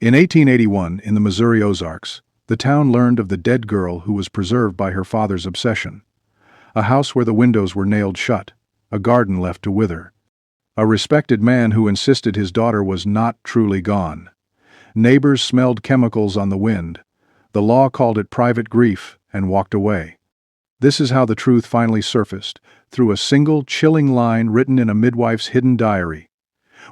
In 1881, in the Missouri Ozarks, the town learned of the dead girl who was preserved by her father's obsession. A house where the windows were nailed shut, a garden left to wither. A respected man who insisted his daughter was not truly gone. Neighbors smelled chemicals on the wind. The law called it private grief and walked away. This is how the truth finally surfaced, through a single chilling line written in a midwife's hidden diary.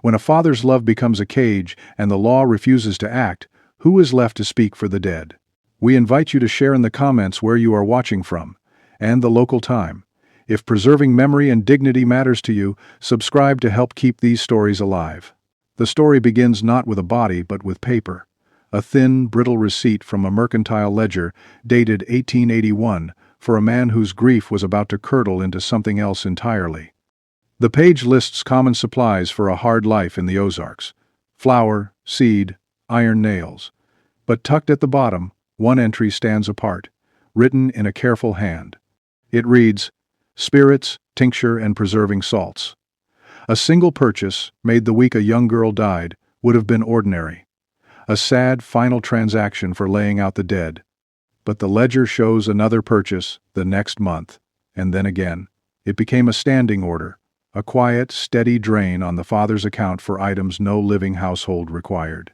When a father's love becomes a cage and the law refuses to act, who is left to speak for the dead? We invite you to share in the comments where you are watching from, and the local time. If preserving memory and dignity matters to you, subscribe to help keep these stories alive. The story begins not with a body but with paper. A thin, brittle receipt from a mercantile ledger, dated 1881, for a man whose grief was about to curdle into something else entirely. The page lists common supplies for a hard life in the Ozarks: flour, seed, iron nails. But tucked at the bottom, one entry stands apart, written in a careful hand. It reads, "Spirits, tincture, and preserving salts." A single purchase, made the week a young girl died, would have been ordinary. A sad final transaction for laying out the dead. But the ledger shows another purchase the next month, and then again. It became a standing order, a quiet, steady drain on the father's account for items no living household required.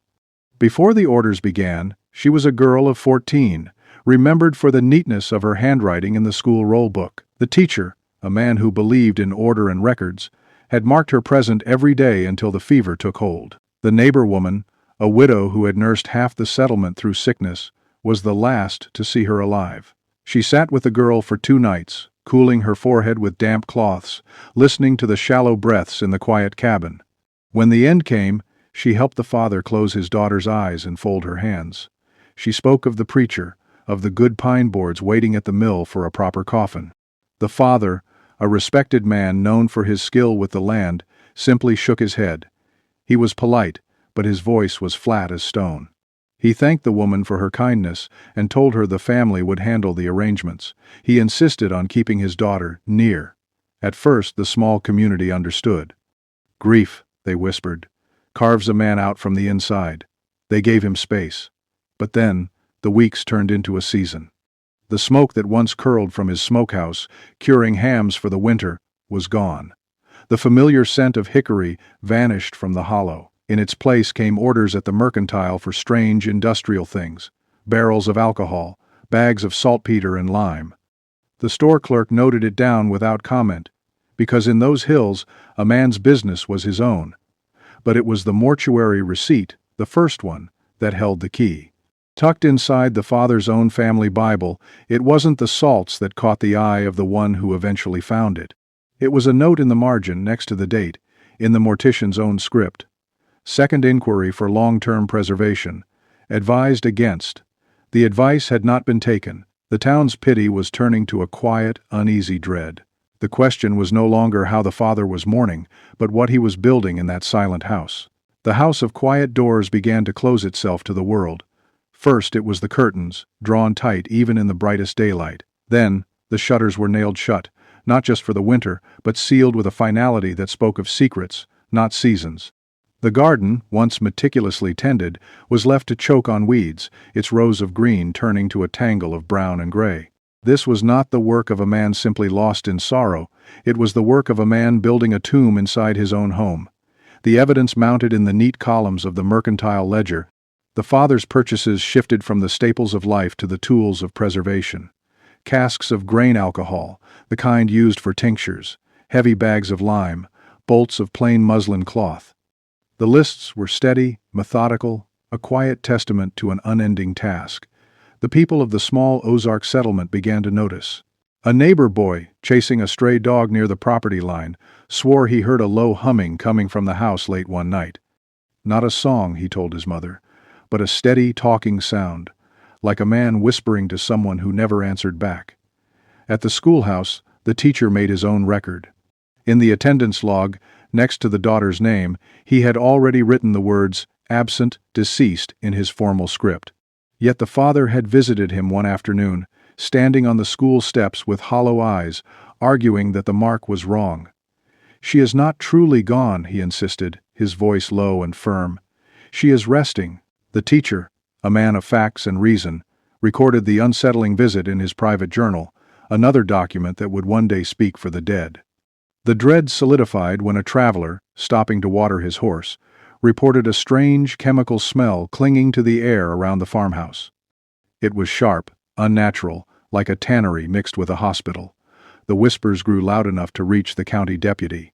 Before the orders began, she was a girl of 14, remembered for the neatness of her handwriting in the school roll book. The teacher, a man who believed in order and records, had marked her present every day until the fever took hold. The neighbor woman, a widow who had nursed half the settlement through sickness, was the last to see her alive. She sat with the girl for 2 nights, cooling her forehead with damp cloths, listening to the shallow breaths in the quiet cabin. When the end came, she helped the father close his daughter's eyes and fold her hands. She spoke of the preacher, of the good pine boards waiting at the mill for a proper coffin. The father, a respected man known for his skill with the land, simply shook his head. He was polite, but his voice was flat as stone. He thanked the woman for her kindness and told her the family would handle the arrangements. He insisted on keeping his daughter near. At first, the small community understood. "Grief," they whispered, "carves a man out from the inside." They gave him space. But then, the weeks turned into a season. The smoke that once curled from his smokehouse, curing hams for the winter, was gone. The familiar scent of hickory vanished from the hollow. In its place came orders at the mercantile for strange industrial things: barrels of alcohol, bags of saltpeter and lime. The store clerk noted it down without comment, because in those hills a man's business was his own. But it was the mortuary receipt, the first one, that held the key. Tucked inside the father's own family Bible, it wasn't the salts that caught the eye of the one who eventually found it. It was a note in the margin next to the date, in the mortician's own script. Second inquiry for long-term preservation. Advised against. The advice had not been taken. The town's pity was turning to a quiet, uneasy dread. The question was no longer how the father was mourning, but what he was building in that silent house. The house of quiet doors began to close itself to the world. First it was the curtains, drawn tight even in the brightest daylight. Then, the shutters were nailed shut, not just for the winter, but sealed with a finality that spoke of secrets, not seasons. The garden, once meticulously tended, was left to choke on weeds, its rows of green turning to a tangle of brown and gray. This was not the work of a man simply lost in sorrow. It was the work of a man building a tomb inside his own home. The evidence mounted in the neat columns of the mercantile ledger. The father's purchases shifted from the staples of life to the tools of preservation. Casks of grain alcohol, the kind used for tinctures, heavy bags of lime, bolts of plain muslin cloth. The lists were steady, methodical, a quiet testament to an unending task. The people of the small Ozark settlement began to notice. A neighbor boy, chasing a stray dog near the property line, swore he heard a low humming coming from the house late one night. Not a song, he told his mother, but a steady, talking sound, like a man whispering to someone who never answered back. At the schoolhouse, the teacher made his own record. In the attendance log, next to the daughter's name, he had already written the words "absent, deceased" in his formal script. Yet the father had visited him one afternoon, standing on the school steps with hollow eyes, arguing that the mark was wrong. "She is not truly gone," he insisted, his voice low and firm. "She is resting." The teacher, a man of facts and reason, recorded the unsettling visit in his private journal, another document that would one day speak for the dead. The dread solidified when a traveler, stopping to water his horse, reported a strange chemical smell clinging to the air around the farmhouse. It was sharp, unnatural, like a tannery mixed with a hospital. The whispers grew loud enough to reach the county deputy.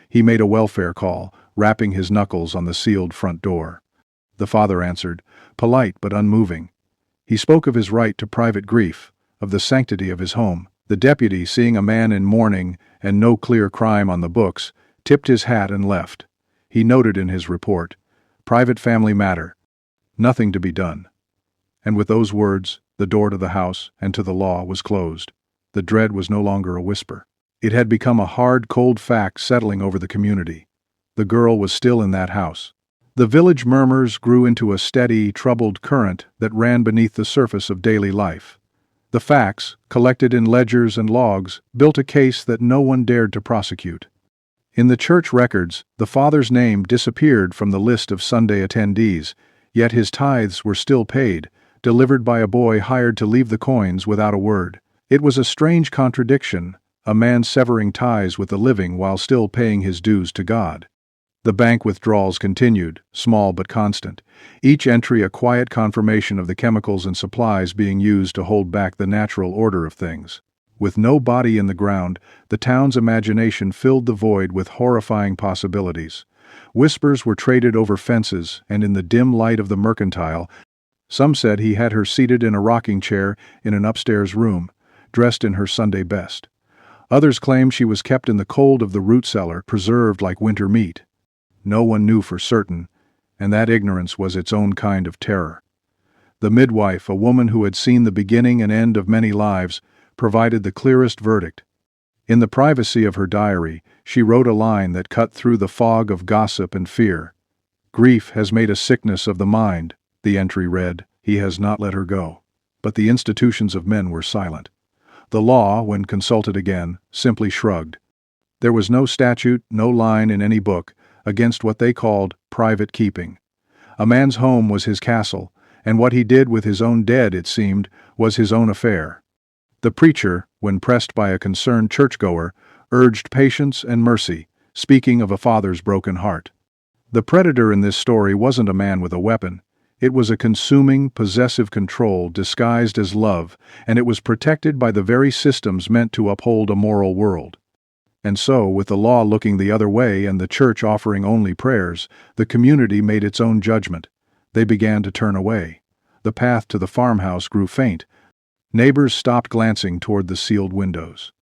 He made a welfare call, rapping his knuckles on the sealed front door. The father answered, polite but unmoving. He spoke of his right to private grief, of the sanctity of his home. The deputy, seeing a man in mourning and no clear crime on the books, tipped his hat and left. He noted in his report, "Private family matter. Nothing to be done." And with those words, the door to the house and to the law was closed. The dread was no longer a whisper. It had become a hard, cold fact settling over the community. The girl was still in that house. The village murmurs grew into a steady, troubled current that ran beneath the surface of daily life. The facts, collected in ledgers and logs, built a case that no one dared to prosecute. In the church records, the father's name disappeared from the list of Sunday attendees, yet his tithes were still paid, delivered by a boy hired to leave the coins without a word. It was a strange contradiction, a man severing ties with the living while still paying his dues to God. The bank withdrawals continued, small but constant, each entry a quiet confirmation of the chemicals and supplies being used to hold back the natural order of things. With no body in the ground, the town's imagination filled the void with horrifying possibilities. Whispers were traded over fences, and in the dim light of the mercantile, some said he had her seated in a rocking chair in an upstairs room, dressed in her Sunday best. Others claimed she was kept in the cold of the root cellar, preserved like winter meat. No one knew for certain, and that ignorance was its own kind of terror. The midwife, a woman who had seen the beginning and end of many lives, provided the clearest verdict. In the privacy of her diary, she wrote a line that cut through the fog of gossip and fear. "Grief has made a sickness of the mind," the entry read. "He has not let her go." But the institutions of men were silent. The law, when consulted again, simply shrugged. There was no statute, no line in any book, against what they called private keeping. A man's home was his castle, and what he did with his own dead, it seemed, was his own affair. The preacher, when pressed by a concerned churchgoer, urged patience and mercy, speaking of a father's broken heart. The predator in this story wasn't a man with a weapon. It was a consuming, possessive control disguised as love, and it was protected by the very systems meant to uphold a moral world. And so, with the law looking the other way and the church offering only prayers, the community made its own judgment. They began to turn away. The path to the farmhouse grew faint. Neighbors stopped glancing toward the sealed windows.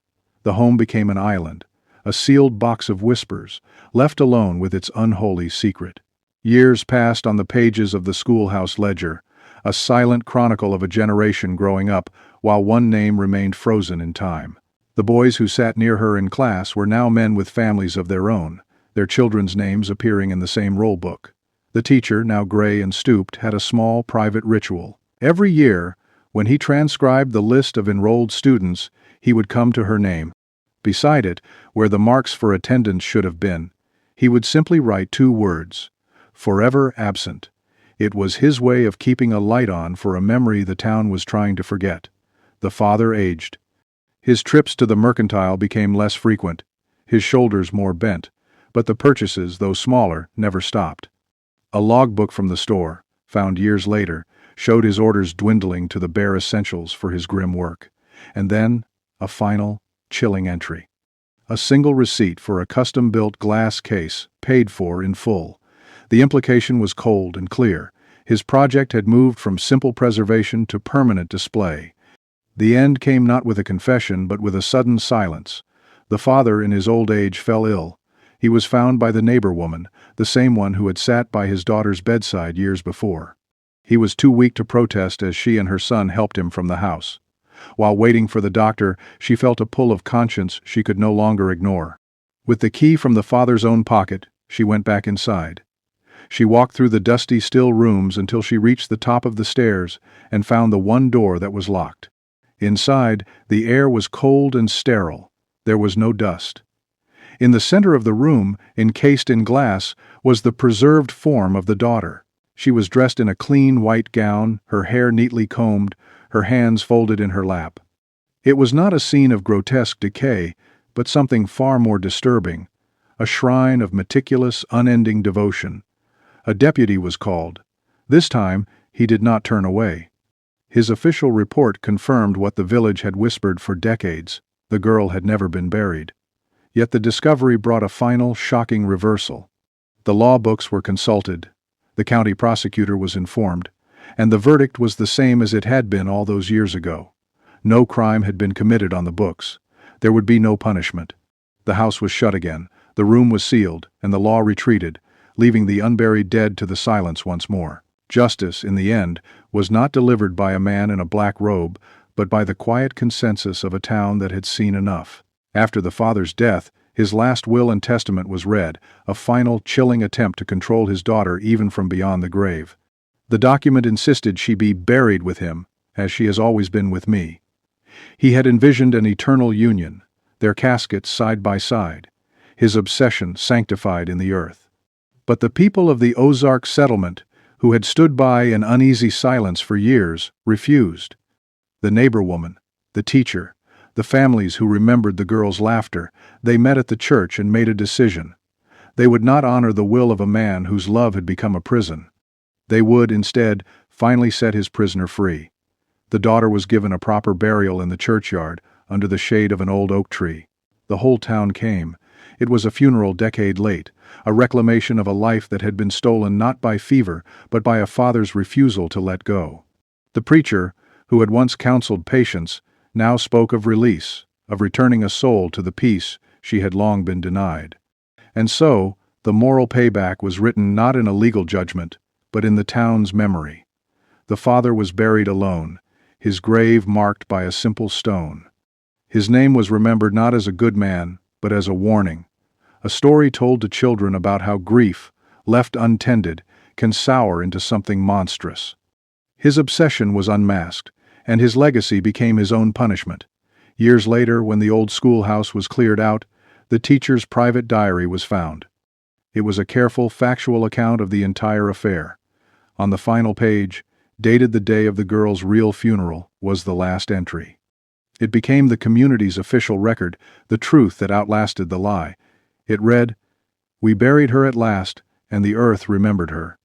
The home became an island, a sealed box of whispers, left alone with its unholy secret. Years passed on the pages of the schoolhouse ledger, a silent chronicle of a generation growing up, while one name remained frozen in time. The boys who sat near her in class were now men with families of their own, their children's names appearing in the same roll book. The teacher, now gray and stooped, had a small private ritual. Every year, when he transcribed the list of enrolled students, he would come to her name. Beside it, where the marks for attendance should have been, he would simply write 2 words, "Forever absent." It was his way of keeping a light on for a memory the town was trying to forget. The father aged. His trips to the mercantile became less frequent, his shoulders more bent, but the purchases, though smaller, never stopped. A logbook from the store, found years later, showed his orders dwindling to the bare essentials for his grim work. And then, a final, chilling entry. A single receipt for a custom-built glass case, paid for in full. The implication was cold and clear. His project had moved from simple preservation to permanent display. The end came not with a confession, but with a sudden silence. The father, in his old age, fell ill. He was found by the neighbor woman, the same one who had sat by his daughter's bedside years before. He was too weak to protest as she and her son helped him from the house. While waiting for the doctor, she felt a pull of conscience she could no longer ignore. With the key from the father's own pocket, she went back inside. She walked through the dusty, still rooms until she reached the top of the stairs and found the one door that was locked. Inside, the air was cold and sterile. There was no dust. In the center of the room, encased in glass, was the preserved form of the daughter. She was dressed in a clean white gown, her hair neatly combed, her hands folded in her lap. It was not a scene of grotesque decay, but something far more disturbing, a shrine of meticulous, unending devotion. A deputy was called. This time, he did not turn away. His official report confirmed what the village had whispered for decades: the girl had never been buried. Yet the discovery brought a final, shocking reversal. The law books were consulted, the county prosecutor was informed, and the verdict was the same as it had been all those years ago. No crime had been committed on the books. There would be no punishment. The house was shut again, the room was sealed, and the law retreated, leaving the unburied dead to the silence once more. Justice, in the end, was not delivered by a man in a black robe, but by the quiet consensus of a town that had seen enough. After the father's death, his last will and testament was read, a final, chilling attempt to control his daughter even from beyond the grave. The document insisted she be buried with him, as she has always been with me. He had envisioned an eternal union, their caskets side by side, his obsession sanctified in the earth. But the people of the Ozark settlement, who had stood by in uneasy silence for years, refused. The neighbor woman, the teacher, the families who remembered the girl's laughter, they met at the church and made a decision. They would not honor the will of a man whose love had become a prison. They would, instead, finally set his prisoner free. The daughter was given a proper burial in the churchyard, under the shade of an old oak tree. The whole town came. It was a funeral decade late, a reclamation of a life that had been stolen not by fever, but by a father's refusal to let go. The preacher, who had once counseled patience, now spoke of release, of returning a soul to the peace she had long been denied. And so, the moral payback was written not in a legal judgment, but in the town's memory. The father was buried alone, his grave marked by a simple stone. His name was remembered not as a good man, but as a warning, a story told to children about how grief, left untended, can sour into something monstrous. His obsession was unmasked, and his legacy became his own punishment. Years later, when the old schoolhouse was cleared out, the teacher's private diary was found. It was a careful, factual account of the entire affair. On the final page, dated the day of the girl's real funeral, was the last entry. It became the community's official record, the truth that outlasted the lie. It read, "We buried her at last, and the earth remembered her."